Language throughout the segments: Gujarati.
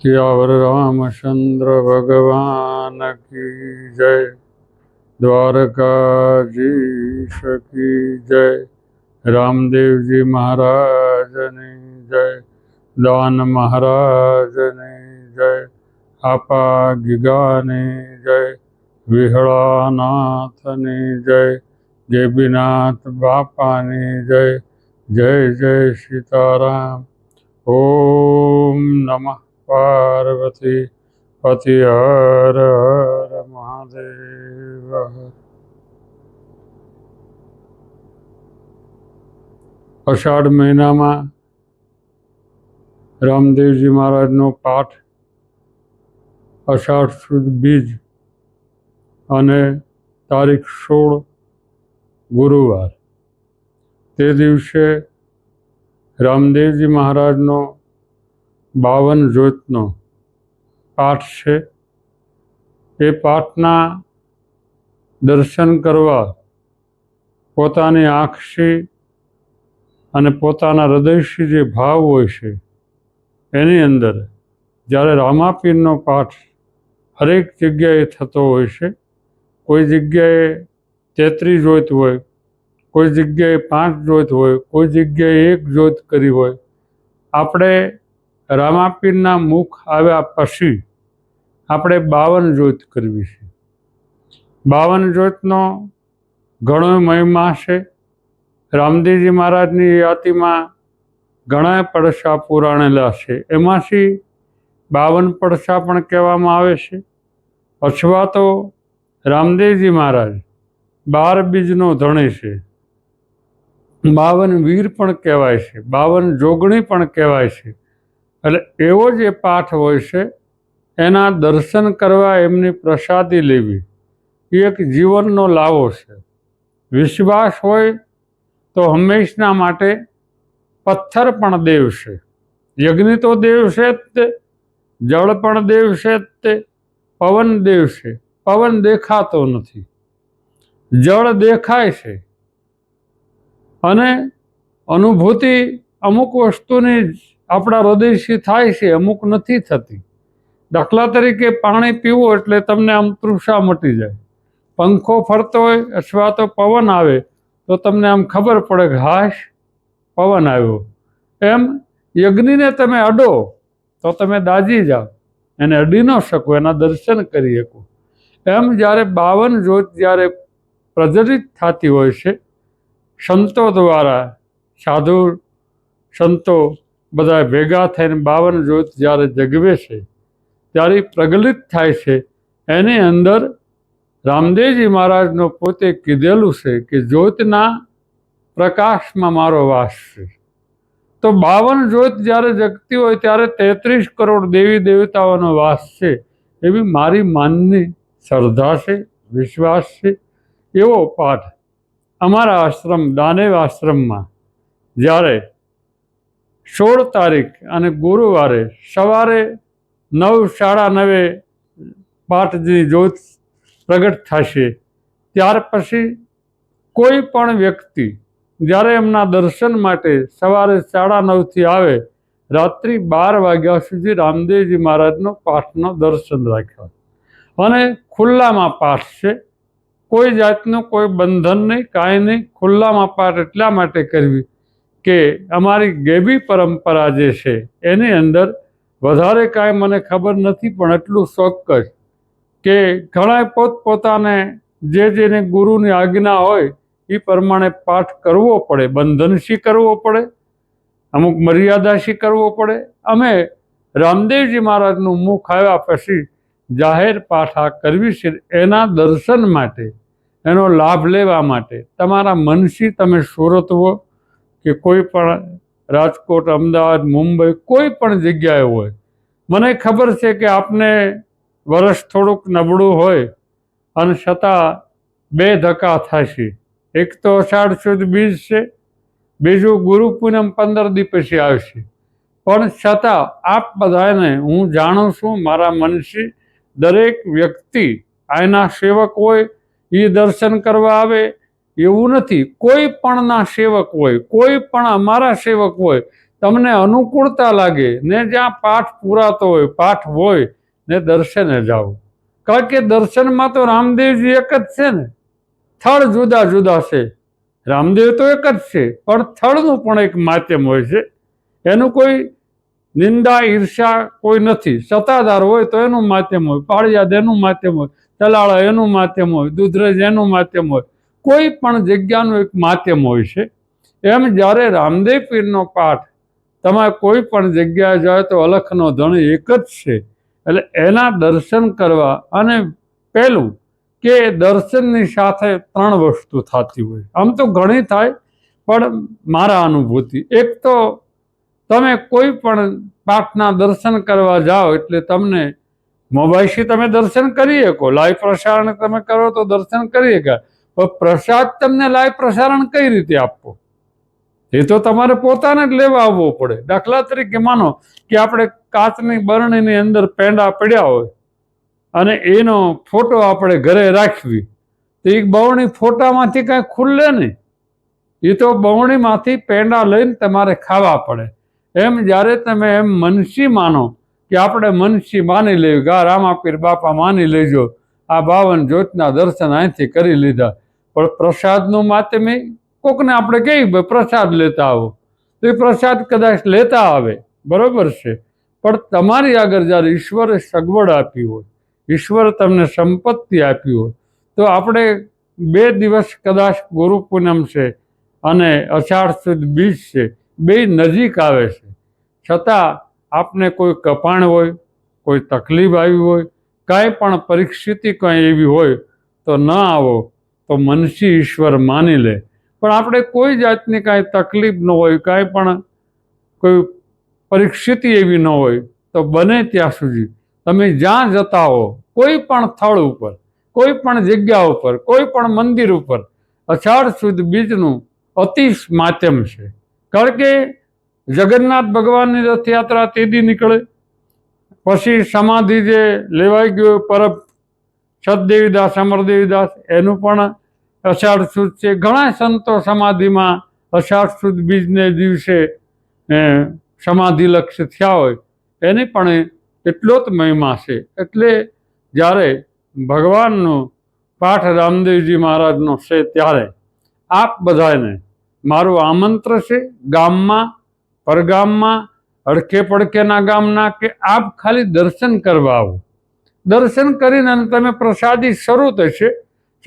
सियावर रामचंद्र भगवान की जय। द्वारकाधीश की जय। रामदेव जी महाराज ने जय। दान महाराज ने जय। आपा गिगा ने जय। विहड़ानाथ ने जय। गेबीनाथ बापा ने जय। जय जय सीताराम। ओम नमः पार्वती पति हर हर महादेव। अषाढ़ महीना में रामदेवजी महाराज नो पाठ अषाढ़ सुद बीज अने तारीख 16 गुरुवार ते दिवसे रामदेवजी महाराज नो 52 ज्योतनो पाठ है। ए पाठना दर्शन करवा पोतानी आँखथी अने पोताना हृदयथी जे भाव होय छे एनी अंदर ज्यारे रामापीरनो पाठ हरेक जग्याए थतो होय छे। कोई जग्याए 33 ज्योत होय, कोई जग्याए 5 ज्योत होय, कोई जग्याए 1 ज्योत करी होय। आपणे रामापीरना मुख आव्या पछी આપણે 52 જ્યોત કરવી છે। 52 જ્યોતનો ઘણો મહિમા છે। રામદેવજી મહારાજની યાતિમાં ઘણા પડછા પુરાણેલા છે। એમાંથી 52 પડછા પણ કહેવામાં આવે છે, અથવા તો રામદેવજી મહારાજ 12 બીજનો ધણી છે। 52 વીર પણ કહેવાય છે, 52 જોગણી પણ કહેવાય છે। એટલે એવો જે પાઠ હોય છે એના દર્શન કરવા એમની પ્રસાદી લેવી એ એક જીવનનો લાવો છે। વિશ્વાસ હોય તો હંમેશના માટે પથ્થર પણ દેવ છે। યજ્ઞ તો દેવ છે જ તે, જળ પણ દેવ છે જ તે, પવન દેવ છે। પવન દેખાતો નથી, જળ દેખાય છે અને અનુભૂતિ અમુક વસ્તુની આપણા હૃદયથી થાય છે, અમુક નથી થતી। દાખલા તરીકે પાણી પીવું એટલે તમને આમ તૃષા મટી જાય। પંખો ફરતો હોય અથવા તો પવન આવે તો તમને આમ ખબર પડે કે હાશ પવન આવ્યો। એમ યજ્ઞને તમે અડો તો તમે દાજી જાઓ, એને અડી ન શકો, એના દર્શન કરી શકો। એમ જ્યારે 52 જ્યોત જ્યારે પ્રજ્વલિત થતી હોય છે સંતો દ્વારા, સાધુ સંતો બધા ભેગા થઈને 52 જ્યોત જ્યારે જગવે છે ત્યારે પ્રજ્વલિત થાય છે। એની અંદર રામદેવજી મહારાજનો પોતે કીધેલું છે કે જ્યોતના પ્રકાશમાં મારો વાસ છે। તો 52 જ્યોત જ્યારે જગતી હોય ત્યારે 33 કરોડ દેવી દેવતાઓનો વાસ છે એવી મારી માનની શ્રદ્ધા છે, વિશ્વાસ છે। એવો પાઠ અમારા આશ્રમ દાનેવ આશ્રમમાં જ્યારે 16 તારીખ અને ગુરુવારે સવારે 9 સાડા 9 પાઠની જ્યોત પ્રગટ થશે। ત્યાર પછી કોઈ પણ વ્યક્તિ જ્યારે એમના દર્શન માટે સવારે 9:30 આવે રાત્રિ 12 વાગ્યા સુધી રામદેવજી મહારાજનો પાઠનો દર્શન રાખ્યા અને ખુલ્લામાં પાઠ છે। કોઈ જાતનું કોઈ બંધન નહીં, કાંઈ નહીં। ખુલ્લામાં પાઠ એટલા માટે કરવી કે અમારી ગેબી પરંપરા જે છે એની અંદર વધારે કાંઈ મને ખબર નથી, પણ એટલું ચોક્કસ કે ઘણા પોતપોતાને જેને ગુરુની આજ્ઞા હોય એ પ્રમાણે પાઠ કરવો પડે, બંધનથી કરવો પડે, અમુક મર્યાદાથી કરવો પડે। અમે રામદેવજી મહારાજનું મુખ આવ્યા પછી જાહેર પાઠ આ કરવી છે। એના દર્શન માટે, એનો લાભ લેવા માટે તમારા મનથી તમે સુરત હો કે કોઈ પણ રાજકોટ, અમદાવાદ, મુંબઈ, કોઈ પણ જગ્યાએ હોય, મને ખબર છે કે આપને વર્ષ થોડુંક નબળું હોય અને છતાં 2 ધક્કા થશે। એક તો અષાઢ સુદ બીજ છે, બીજું ગુરુ પૂનમ 15 દી પછી આવશે। પણ છતાં આપ બધાને હું જાણું છું મારા મનથી, દરેક વ્યક્તિ આના સેવક હોય એ દર્શન કરવા આવે એવું નથી। કોઈ પણના સેવક હોય, કોઈ પણ અમારા સેવક હોય તમને અનુકૂળતા લાગે ને જ્યાં પાઠ પૂરાતો હોય, પાઠ હોય ને દર્શને જાઓ. કારણ કે દર્શનમાં તો રામદેવજી એક જ છે ને, સ્થળ જુદા જુદા છે. રામદેવ તો એક જ છે, પણ સ્થળનું પણ એક માધ્યમ હોય છે. એનું કોઈ નિંદા ઈર્ષા કોઈ નથી. સત્તાધાર હોય તો એનું માધ્યમ હોય, પાળિયાદ એનું માધ્યમ હોય, તલાળા એનું માધ્યમ હોય, દૂધરેજ એનું માધ્યમ હોય. કોઈ પણ જગ્યાનું એક માધ્યમ હોય છે. એમ જ્યારે રામદેવ પીરનો પાઠ તમે કોઈ પણ જગ્યાએ જાય તો અલખનો ધણી એક જ છે. એટલે એના દર્શન કરવા, અને પહેલું કે દર્શનની સાથે 3 વસ્તુ થતી હોય. આમ તો ઘણી થાય, પણ મારા અનુભૂતિ એક તો તમે કોઈ પણ પાઠના દર્શન કરવા જાઓ એટલે તમને મોબાઈલથી તમે દર્શન કરી શકો, લાઈવ પ્રસારણ તમે કરો તો દર્શન કરી શકો, પણ પ્રસાદ તમને લાઈવ પ્રસારણ કઈ રીતે આપવો એ તો તમારે પોતાને જ લેવા આવવો પડે. દાખલા તરીકે માનો કે આપણે કાચની બરણીની અંદર પેંડા પડ્યા હોય અને એનો ફોટો આપણે ઘરે રાખવી, તો એ બવણી ફોટામાંથી કાંઈ ખુલ્લે નહીં. એ તો બવણીમાંથી પેંડા લઈને તમારે ખાવા પડે. એમ જ્યારે તમે એમ મનસી માનો કે આપણે મનસી માની લેવી, ગા રામાપીર બાપા માની લેજો, આ 52 જ્યોતના દર્શન અહીંથી કરી લીધા, પણ પ્રસાદનું માધ્યમ કોકને આપણે કહીએ પ્રસાદ લેતા આવો, તો એ પ્રસાદ કદાચ લેતા આવે, બરોબર છે, પણ તમારી આગળ જ્યારે ઈશ્વરે સગવડ આપી હોય, ઈશ્વર તમને સંપત્તિ આપી હોય, તો આપણે 2 દિવસ કદાચ ગુરુ પૂનમ છે અને અષાઢ સુદ બીજ છે, 2 નજીક આવે છે, છતાં આપને કોઈ કપાણ હોય, કોઈ તકલીફ આવી હોય, કાંઈ પણ પરિસ્થિતિ કંઈ એવી હોય તો ન આવો તો મનસી ઈશ્વર માની લે. પણ આપણે કોઈ જાતની કાંઈ તકલીફ ન હોય, કાંઈ પણ કોઈ પરિસ્થિતિ એવી ન હોય તો બને ત્યાં સુધી તમે જ્યાં જતા હો, કોઈ પણ સ્થળ ઉપર, કોઈ પણ જગ્યા ઉપર, કોઈ પણ મંદિર ઉપર અષાઢ સુદ બીજનું અતિ માધ્યમ છે. કારણ કે જગન્નાથ ભગવાનની રથયાત્રા તેદી નીકળે, પછી સમાધિ જે લેવાઈ ગયો પરબ સતદેવીદાસ, અમરદેવીદાસ, એનું પણ અષાઢ સુદ છે. ઘણા સંતો સમાધિમાં અષાઢ સુદ બીજને દિવસે સમાધિ લક્ષ્ય થયા હોય, એની પણ એટલો જ મહિમા છે. એટલે જ્યારે ભગવાનનો પાઠ રામદેવજી મહારાજનો છે ત્યારે આપ બધાને મારું આમંત્રણ છે, ગામમાં, પરગામમાં, અડખે પડખેના ગામના, કે આપ ખાલી દર્શન કરવા આવો. દર્શન કરીને અને તમે પ્રસાદી શરૂ થશે,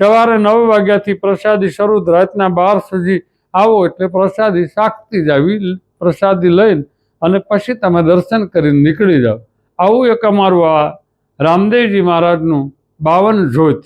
સવારે 9 વાગ્યાથી પ્રસાદી શરૂ, રાતના 12 સુધી આવો એટલે પ્રસાદી શાકતી જ આવી, પ્રસાદી લઈને અને પછી તમે દર્શન કરીને નીકળી જાઓ. આવું એક અમારું આ રામદેવજી મહારાજનું 52 જ્યોત.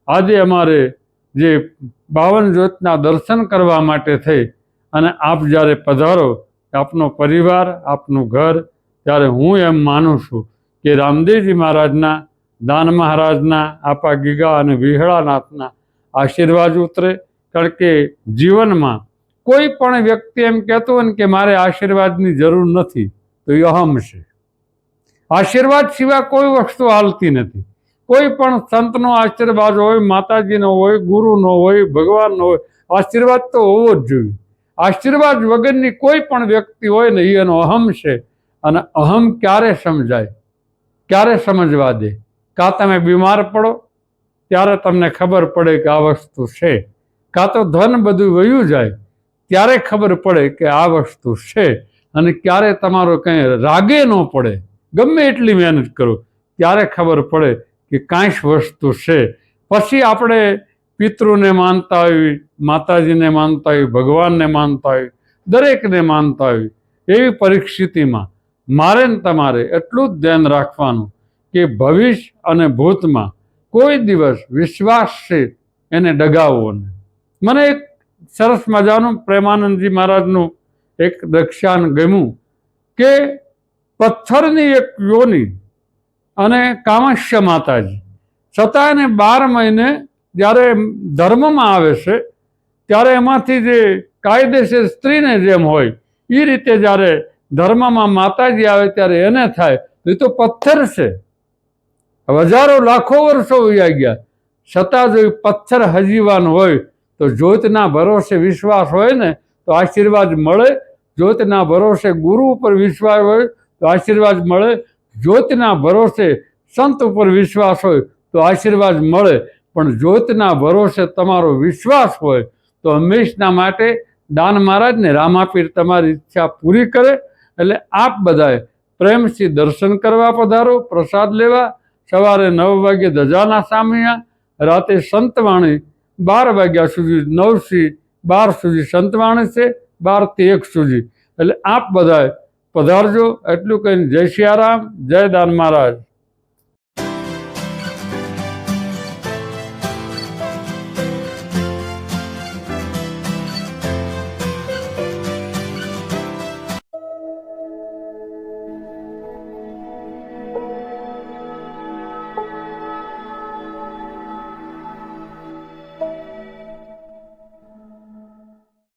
આજે અમારે જે 52 જ્યોતના દર્શન કરવા માટે થઈ અને આપ જ્યારે પધારો, આપનો પરિવાર, આપનું ઘર, ત્યારે હું એમ માનું છું કે રામદેવજી મહારાજના, દાન મહારાજના, આપા ગીગા અને વિહળાનાથના આશીર્વાદ ઉતરે. કારણ કે જીવનમાં કોઈ પણ વ્યક્તિ એમ કહેતો હોય ને કે મારે આશીર્વાદની જરૂર નથી, તો એ અહમ છે. આશીર્વાદ સિવાય કોઈ વસ્તુ હાલતી નથી. કોઈ પણ સંતનો આશીર્વાદ હોય, માતાજીનો હોય, ગુરુનો હોય, ભગવાનનો હોય, આશીર્વાદ તો હોવો જ જોઈએ. આશીર્વાદ વગરની કોઈ પણ વ્યક્તિ હોય ને એ એનો અહમ છે. અને અહમ ક્યારે સમજાય, ક્યારે સમજવા દે? કાં તમે બીમાર પડો ત્યારે તમને ખબર પડે કે આ વસ્તુ છે, કાં તો ધન બધું વયું જાય ત્યારે ખબર પડે કે આ વસ્તુ છે, અને ક્યારે તમારો કંઈ રાગે ન પડે, ગમે એટલી મહેનત કરો ત્યારે ખબર પડે કે કાંઈ વસ્તુ છે. પછી આપણે પિતૃને માનતા હોય, માતાજીને માનતા હોય, ભગવાનને માનતા હોય, દરેકને માનતા હોય, એવી પરિસ્થિતિમાં મારે ને તમારે એટલું જ ધ્યાન રાખવાનું કે ભવિષ્ય અને ભૂતમાં કોઈ દિવસ વિશ્વાસ છે એને ડગાવવો નહીં. મને એક સરસ મજાનું પ્રેમાનંદજી મહારાજનું એક દક્ષાન ગમ્યું કે પથ્થરની એક યોની અને કામસ્ય માતાજી, છતાં એને 12 મહિને જ્યારે ધર્મમાં આવે છે ત્યારે એમાંથી જે કાયદેસર સ્ત્રીને જેમ હોય એ રીતે જ્યારે ધર્મમાં માતાજી આવે ત્યારે એને થાય. એ તો પથ્થર છે, હજારો લાખો વર્ષો વયા ગયા, છતાં જો પથ્થર હજીવાન હોય તો જ્યોતના ભરોસે વિશ્વાસ હોય ને તો આશીર્વાદ મળે. જ્યોતના ભરોસે ગુરુ ઉપર વિશ્વાસ હોય તો આશીર્વાદ મળે, જ્યોતના ભરોસે સંત ઉપર વિશ્વાસ હોય તો આશીર્વાદ મળે, પણ જ્યોતના ભરોસે તમારો વિશ્વાસ હોય તો હંમેશના માટે દાન મહારાજ ને રામાપીર તમારી ઈચ્છા પૂરી કરે. એટલે આપ બધાએ પ્રેમથી દર્શન કરવા પધારો, પ્રસાદ લેવા. સવારે 9 વાગે ધજાના સામિયા, રાતે સંતવાણી 12 વાગ્યા સુધી, 9 થી 12 સુધી સંતવાણી છે, 12 થી 1 સુધી. એટલે આપ બધાએ પધારજો. એટલું કહીને જય સિયારામ, જય દાન મહારાજ.